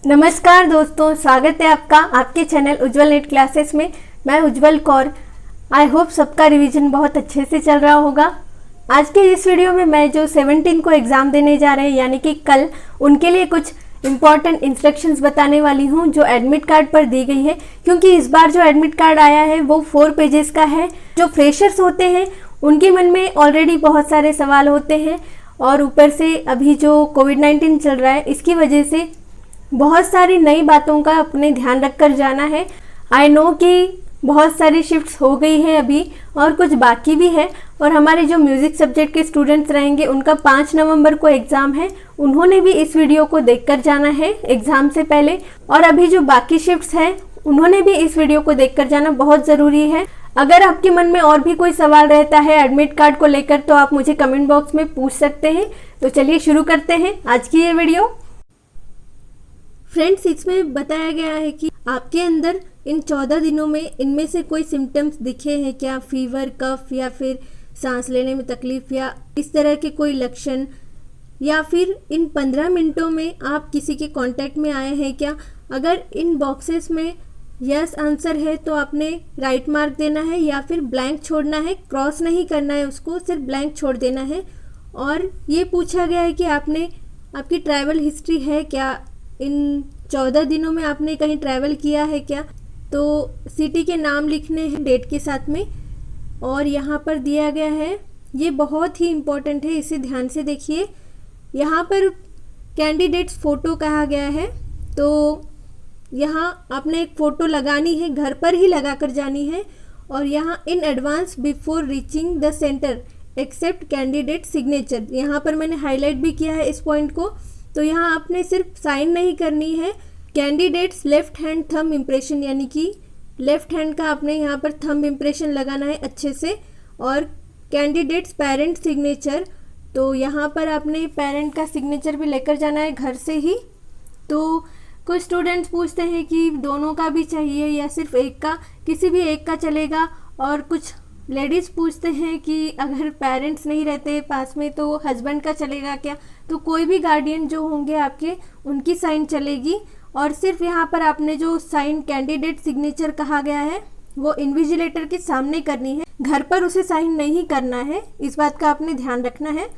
नमस्कार दोस्तों, स्वागत है आपका आपके चैनल उज्जवल नेट क्लासेस में। मैं उज्जवल कौर। आई होप सबका रिवीजन बहुत अच्छे से चल रहा होगा। आज के इस वीडियो में मैं जो 17 को एग्ज़ाम देने जा रहे हैं यानी कि कल, उनके लिए कुछ इम्पॉर्टेंट इंस्ट्रक्शंस बताने वाली हूँ जो एडमिट कार्ड पर दी गई है। क्योंकि इस बार जो एडमिट कार्ड आया है वो 4 पेजेस का है। जो फ्रेशर्स होते हैं उनके मन में ऑलरेडी बहुत सारे सवाल होते हैं और ऊपर से अभी जो कोविड-19 चल रहा है इसकी वजह से बहुत सारी नई बातों का अपने ध्यान रखकर जाना है। आई नो कि बहुत सारी शिफ्ट्स हो गई हैं अभी और कुछ बाकी भी है। और हमारे जो म्यूज़िक सब्जेक्ट के स्टूडेंट्स रहेंगे उनका 5 नवंबर को एग्ज़ाम है। उन्होंने भी इस वीडियो को देखकर जाना है एग्ज़ाम से पहले। और अभी जो बाकी शिफ्ट्स हैं उन्होंने भी इस वीडियो को देखकर जाना बहुत ज़रूरी है। अगर आपके मन में और भी कोई सवाल रहता है एडमिट कार्ड को लेकर तो आप मुझे कमेंट बॉक्स में पूछ सकते हैं। तो चलिए शुरू करते हैं आज की ये वीडियो। फ्रेंड्स, इसमें बताया गया है कि आपके अंदर इन 14 दिनों में इनमें से कोई सिम्टम्स दिखे हैं क्या, फीवर, कफ या फिर सांस लेने में तकलीफ या इस तरह के कोई लक्षण, या फिर इन 15 मिनटों में आप किसी के कांटेक्ट में आए हैं क्या। अगर इन बॉक्सेस में यस आंसर है तो आपने राइट मार्क देना है या फिर ब्लैंक छोड़ना है, क्रॉस नहीं करना है उसको, सिर्फ ब्लैंक छोड़ देना है। और ये पूछा गया है कि आपकी ट्रैवल हिस्ट्री है क्या, इन 14 दिनों में आपने कहीं ट्रैवल किया है क्या। तो सिटी के नाम लिखने हैं डेट के साथ में। और यहाँ पर दिया गया है, ये बहुत ही इम्पोर्टेंट है, इसे ध्यान से देखिए। यहाँ पर कैंडिडेट्स फ़ोटो कहा गया है। तो यहाँ आपने एक फ़ोटो लगानी है, घर पर ही लगा कर जानी है। और यहाँ in advance before reaching the centre except candidate signature, यहाँ पर मैंने हाईलाइट भी किया है इस पॉइंट को। तो यहाँ आपने सिर्फ साइन नहीं करनी है, candidates left hand thumb impression यानी कि लेफ्ट हैंड का आपने यहाँ पर थंब इम्प्रेशन लगाना है अच्छे से। और कैंडिडेट्स पेरेंट सिग्नेचर, तो यहाँ पर आपने पेरेंट का सिग्नेचर भी लेकर जाना है घर से ही। तो कुछ स्टूडेंट्स पूछते हैं कि दोनों का भी चाहिए या सिर्फ एक का, किसी भी एक का चलेगा। और कुछ लेडीज़ पूछते हैं कि अगर पेरेंट्स नहीं रहते पास में तो हस्बैंड का चलेगा क्या। तो कोई भी गार्डियन जो होंगे आपके उनकी साइन चलेगी। और सिर्फ यहाँ पर आपने जो साइन कैंडिडेट सिग्नेचर कहा गया है वो इन्विजिलेटर के सामने करनी है, घर पर उसे साइन नहीं करना है, इस बात का आपने ध्यान रखना है।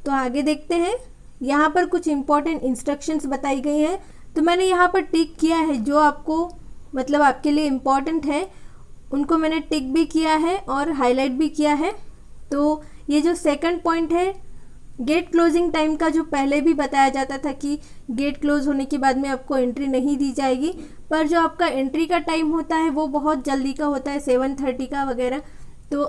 तो आगे देखते हैं, यहाँ पर कुछ इम्पॉर्टेंट इंस्ट्रक्शंस बताई गई हैं। तो मैंने यहाँ पर टिक किया है जो आपको मतलब आपके लिए इम्पॉर्टेंट है, उनको मैंने टिक भी किया है और हाईलाइट भी किया है। तो ये जो सेकंड पॉइंट है, गेट क्लोजिंग टाइम का जो पहले भी बताया जाता था कि गेट क्लोज होने के बाद में आपको एंट्री नहीं दी जाएगी, पर जो आपका एंट्री का टाइम होता है वो बहुत जल्दी का होता है, 7:30 का वगैरह। तो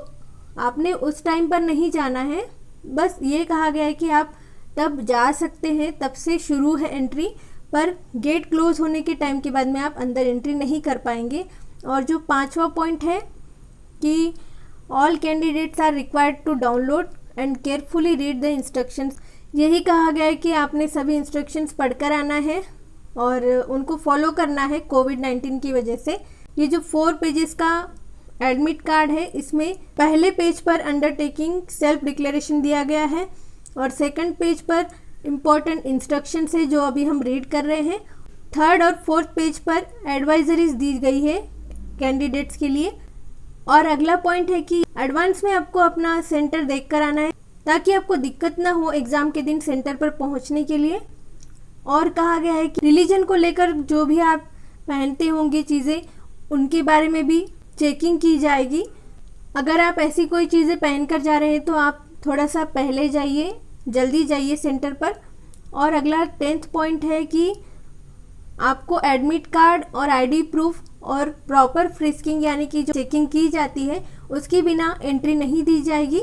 आपने उस टाइम पर नहीं जाना है, बस ये कहा गया है कि आप तब जा सकते हैं, तब से शुरू है एंट्री, पर गेट क्लोज होने के टाइम के बाद में आप अंदर एंट्री नहीं कर पाएंगे। और जो 5वां पॉइंट है कि all candidates are required to download and carefully read the instructions, यही कहा गया है कि आपने सभी इंस्ट्रक्शंस पढ़कर आना है और उनको फॉलो करना है कोविड-19 की वजह से। ये जो 4 पेजेस का एडमिट कार्ड है इसमें पहले पेज पर अंडरटेकिंग सेल्फ डिक्लेरेशन दिया गया है और सेकंड पेज पर इम्पॉर्टेंट इंस्ट्रक्शंस है जो अभी हम रीड कर रहे हैं। थर्ड और फोर्थ पेज पर एडवाइजरीज दी गई है कैंडिडेट्स के लिए। और अगला पॉइंट है कि एडवांस में आपको अपना सेंटर देख कर आना है ताकि आपको दिक्कत ना हो एग्ज़ाम के दिन सेंटर पर पहुंचने के लिए। और कहा गया है कि रिलीजन को लेकर जो भी आप पहनते होंगे चीज़ें उनके बारे में भी चेकिंग की जाएगी। अगर आप ऐसी कोई चीज़ें पहन कर जा रहे हैं तो आप थोड़ा सा पहले जाइए, जल्दी जाइए सेंटर पर। और अगला 10th पॉइंट है कि आपको एडमिट कार्ड और आईडी प्रूफ और प्रॉपर फ्रिस्किंग यानी कि जो चेकिंग की जाती है उसकी बिना एंट्री नहीं दी जाएगी।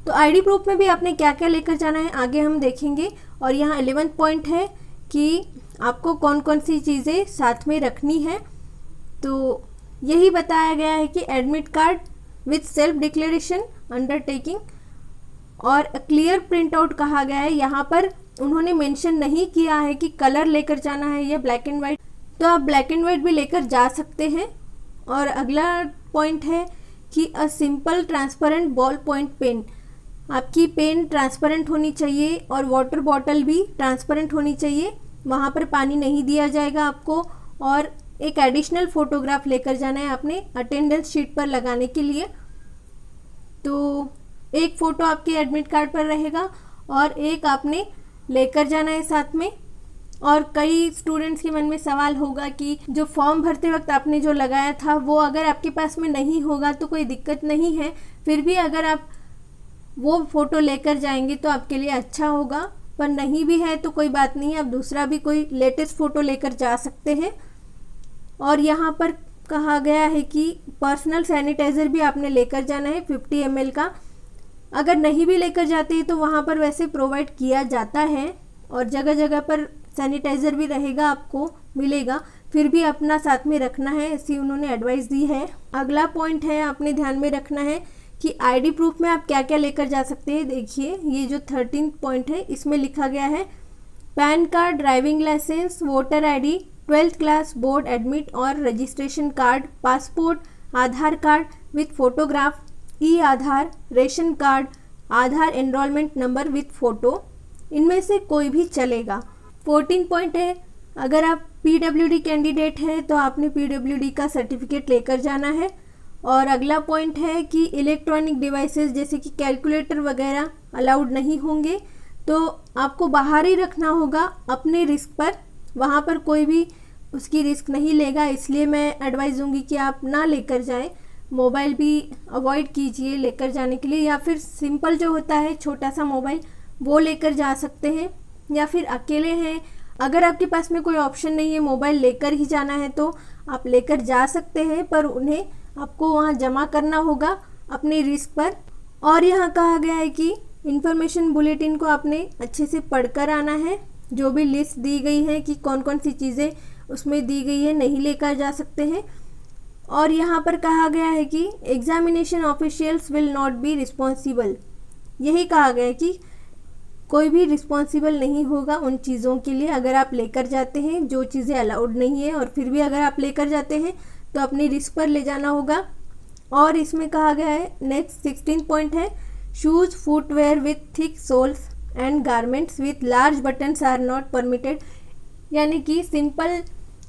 तो आईडी प्रूफ में भी आपने क्या क्या लेकर जाना है आगे हम देखेंगे। और यहाँ 11th पॉइंट है कि आपको कौन कौन सी चीज़ें साथ में रखनी है। तो यही बताया गया है कि admit card with self declaration undertaking और क्लियर प्रिंट आउट कहा गया है। यहाँ पर उन्होंने मेंशन नहीं किया है कि कलर लेकर जाना है या ब्लैक एंड वाइट, तो आप ब्लैक एंड वाइट भी लेकर जा सकते हैं। और अगला पॉइंट है कि a simple transparent ball point pen, आपकी पेन ट्रांसपेरेंट होनी चाहिए और वाटर बॉटल भी ट्रांसपेरेंट होनी चाहिए। वहाँ पर पानी नहीं दिया जाएगा आपको। और एक एडिशनल फ़ोटोग्राफ लेकर जाना है आपने अटेंडेंस शीट पर लगाने के लिए। तो एक फ़ोटो आपके एडमिट कार्ड पर रहेगा और एक आपने लेकर जाना है साथ में। और कई स्टूडेंट्स के मन में सवाल होगा कि जो फॉर्म भरते वक्त आपने जो लगाया था वो अगर आपके पास में नहीं होगा तो कोई दिक्कत नहीं है, फिर भी अगर आप वो फ़ोटो लेकर जाएंगे तो आपके लिए अच्छा होगा। पर नहीं भी है तो कोई बात नहीं है, आप दूसरा भी कोई लेटेस्ट फ़ोटो लेकर जा सकते हैं। और यहाँ पर कहा गया है कि पर्सनल सैनिटाइज़र भी आपने लेकर जाना है 50 ml का। अगर नहीं भी लेकर जाते हैं तो वहाँ पर वैसे प्रोवाइड किया जाता है और जगह जगह पर सैनिटाइज़र भी रहेगा, आपको मिलेगा, फिर भी अपना साथ में रखना है, ऐसी उन्होंने एडवाइस दी है। अगला पॉइंट है आपने ध्यान में रखना है कि आईडी प्रूफ में आप क्या क्या लेकर जा सकते हैं। देखिए ये जो 13 पॉइंट है इसमें लिखा गया है PAN card, driving licence, voter ID, 12th class board admit और registration card, passport, Aadhaar card with photograph, e Aadhaar, ration card, Aadhaar enrolment number with photo, इनमें से कोई भी चलेगा। 14 पॉइंट है अगर आप पीडब्ल्यूडी कैंडिडेट हैं तो आपने पीडब्ल्यूडी का सर्टिफिकेट लेकर जाना है। और अगला पॉइंट है कि इलेक्ट्रॉनिक डिवाइसेस जैसे कि कैलकुलेटर वगैरह अलाउड नहीं होंगे, तो आपको बाहर ही रखना होगा अपने रिस्क पर, वहाँ पर कोई भी उसकी रिस्क नहीं लेगा, इसलिए मैं एडवाइस दूंगी कि आप ना लेकर जाएं। मोबाइल भी अवॉइड कीजिए लेकर जाने के लिए, या फिर सिंपल जो होता है छोटा सा मोबाइल वो लेकर जा सकते हैं। या फिर अकेले हैं, अगर आपके पास में कोई ऑप्शन नहीं है मोबाइल लेकर ही जाना है तो आप लेकर जा सकते हैं, पर उन्हें आपको वहाँ जमा करना होगा अपने रिस्क पर। और यहाँ कहा गया है कि इंफॉर्मेशन बुलेटिन को आपने अच्छे से पढ़कर आना है, जो भी लिस्ट दी गई है कि कौन कौन सी चीज़ें उसमें दी गई है नहीं लेकर जा सकते हैं। और यहाँ पर कहा गया है कि examination officials will not be responsible, यही कहा गया है कि कोई भी रिस्पॉन्सिबल नहीं होगा उन चीज़ों के लिए अगर आप लेकर जाते हैं जो चीज़ें अलाउड नहीं है, और फिर भी अगर आप लेकर जाते हैं तो अपनी रिस्क पर ले जाना होगा। और इसमें कहा गया है नेक्स्ट 16 पॉइंट है shoes, footwear with thick soles and garments with large buttons are not permitted, यानी कि सिंपल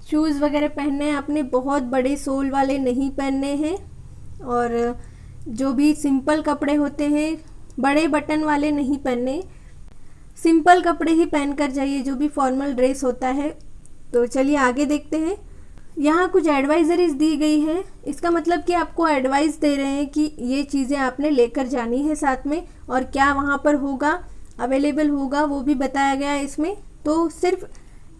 शूज़ वगैरह पहनने हैं आपने, बहुत बड़े सोल वाले नहीं पहनने हैं। और जो भी सिंपल कपड़े होते हैं बड़े बटन वाले नहीं पहनने, सिंपल कपड़े ही पहनकर जाइए जो भी फॉर्मल ड्रेस होता है। तो चलिए आगे देखते हैं। यहाँ कुछ एडवाइजरीज दी गई है, इसका मतलब कि आपको एडवाइस दे रहे हैं कि ये चीज़ें आपने लेकर जानी है साथ में, और क्या वहाँ पर होगा अवेलेबल होगा वो भी बताया गया है इसमें। तो सिर्फ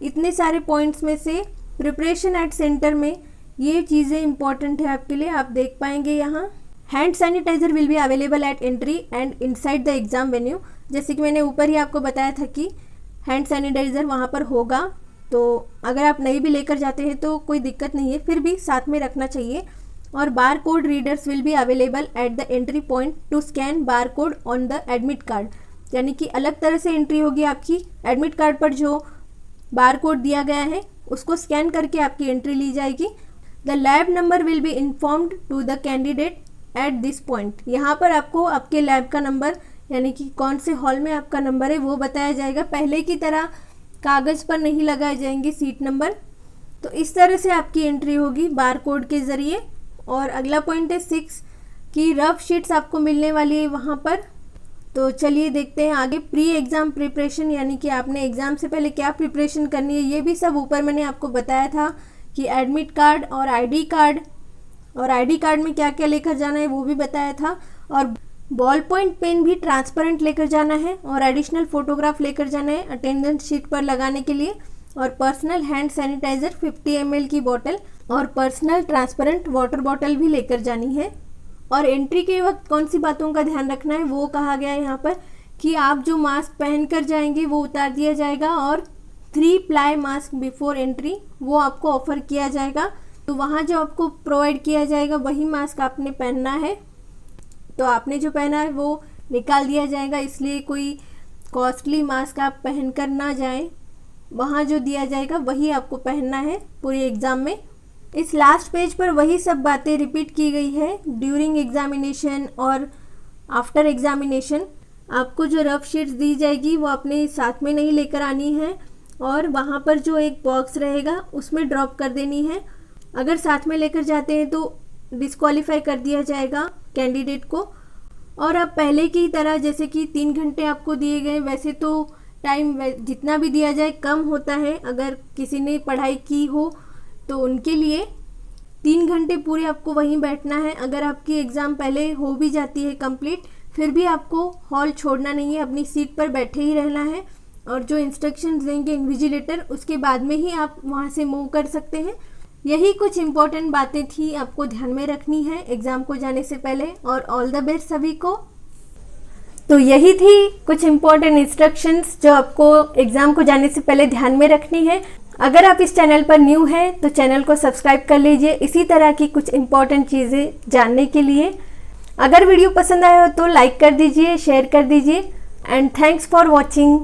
इतने सारे पॉइंट्स में से प्रिपरेशन एट सेंटर में ये चीज़ें इंपॉर्टेंट है आपके लिए, आप देख पाएंगे यहाँ। Hand sanitiser will be available at entry and inside the exam venue, जैसे कि मैंने ऊपर ही आपको बताया था कि हैंड सैनिटाइज़र वहाँ पर होगा, तो अगर आप नहीं भी लेकर जाते हैं तो कोई दिक्कत नहीं है, फिर भी साथ में रखना चाहिए। और bar code readers will be available at the entry point two scan bar code on the admit card, यानी कि अलग तरह से एंट्री होगी आपकी, एडमिट कार्ड पर जो बार कोड दिया गया है उसको स्कैन करके आपकी एंट्री ली जाएगी। The lab number will be informed to the candidate at this point, यहाँ पर आपको आपके लैब का नंबर यानी कि कौन से हॉल में आपका नंबर है वो बताया जाएगा, पहले की तरह कागज़ पर नहीं लगाए जाएंगे सीट नंबर। तो इस तरह से आपकी एंट्री होगी बार कोड के ज़रिए। और अगला पॉइंट है 6 की रफ शीट्स आपको मिलने वाली है वहाँ पर। तो चलिए देखते हैं आगे। प्री एग्ज़ाम प्रिपरेशन, यानी कि आपने एग्ज़ाम से पहले क्या प्रिपरेशन करनी है, ये भी सब ऊपर मैंने आपको बताया था कि एडमिट कार्ड और आईडी कार्ड, और आईडी कार्ड में क्या क्या लेकर जाना है वो भी बताया था। और बॉल पॉइंट पेन भी ट्रांसपेरेंट लेकर जाना है, और एडिशनल फ़ोटोग्राफ लेकर जाना है अटेंडेंस शीट पर लगाने के लिए। और पर्सनल हैंड सैनिटाइज़र 50 ml की बोतल और पर्सनल ट्रांसपेरेंट वाटर बॉटल भी लेकर जानी है। और एंट्री के वक्त कौन सी बातों का ध्यान रखना है वो कहा गया है यहाँ पर कि आप जो मास्क पहन कर जाएंगे वो उतार दिया जाएगा, और 3 प्लाई मास्क बिफोर एंट्री वो आपको ऑफर किया जाएगा। तो वहाँ जो आपको प्रोवाइड किया जाएगा वही मास्क आपने पहनना है, तो आपने जो पहना है वो निकाल दिया जाएगा, इसलिए कोई कॉस्टली मास्क आप पहन कर ना जाएं, वहाँ जो दिया जाएगा वही आपको पहनना है पूरे एग्ज़ाम में। इस लास्ट पेज पर वही सब बातें रिपीट की गई है ड्यूरिंग एग्जामिनेशन और आफ्टर एग्जामिनेशन। आपको जो रफ शीट्स दी जाएगी वो अपने साथ में नहीं लेकर आनी है, और वहाँ पर जो एक बॉक्स रहेगा उसमें ड्रॉप कर देनी है। अगर साथ में लेकर जाते हैं तो डिस्क्वालीफाई कर दिया जाएगा कैंडिडेट को। और अब पहले की तरह जैसे कि 3 घंटे आपको दिए गए, वैसे तो टाइम जितना भी दिया जाए कम होता है। अगर किसी ने पढ़ाई की हो तो उनके लिए 3 घंटे पूरे आपको वहीं बैठना है। अगर आपकी एग्ज़ाम पहले हो भी जाती है कंप्लीट, फिर भी आपको हॉल छोड़ना नहीं है, अपनी सीट पर बैठे ही रहना है। और जो इंस्ट्रक्शंस देंगे इन्विजिलेटर, उसके बाद में ही आप वहाँ से मूव कर सकते हैं। यही कुछ इम्पोर्टेंट बातें थी आपको ध्यान में रखनी है एग्ज़ाम को जाने से पहले। और ऑल द बेस्ट सभी को। तो यही थी कुछ इम्पोर्टेंट इंस्ट्रक्शंस जो आपको एग्ज़ाम को जाने से पहले ध्यान में रखनी है। अगर आप इस चैनल पर न्यू हैं तो चैनल को सब्सक्राइब कर लीजिए इसी तरह की कुछ इम्पोर्टेंट चीज़ें जानने के लिए। अगर वीडियो पसंद आया हो तो लाइक कर दीजिए, शेयर कर दीजिए। And thanks for watching.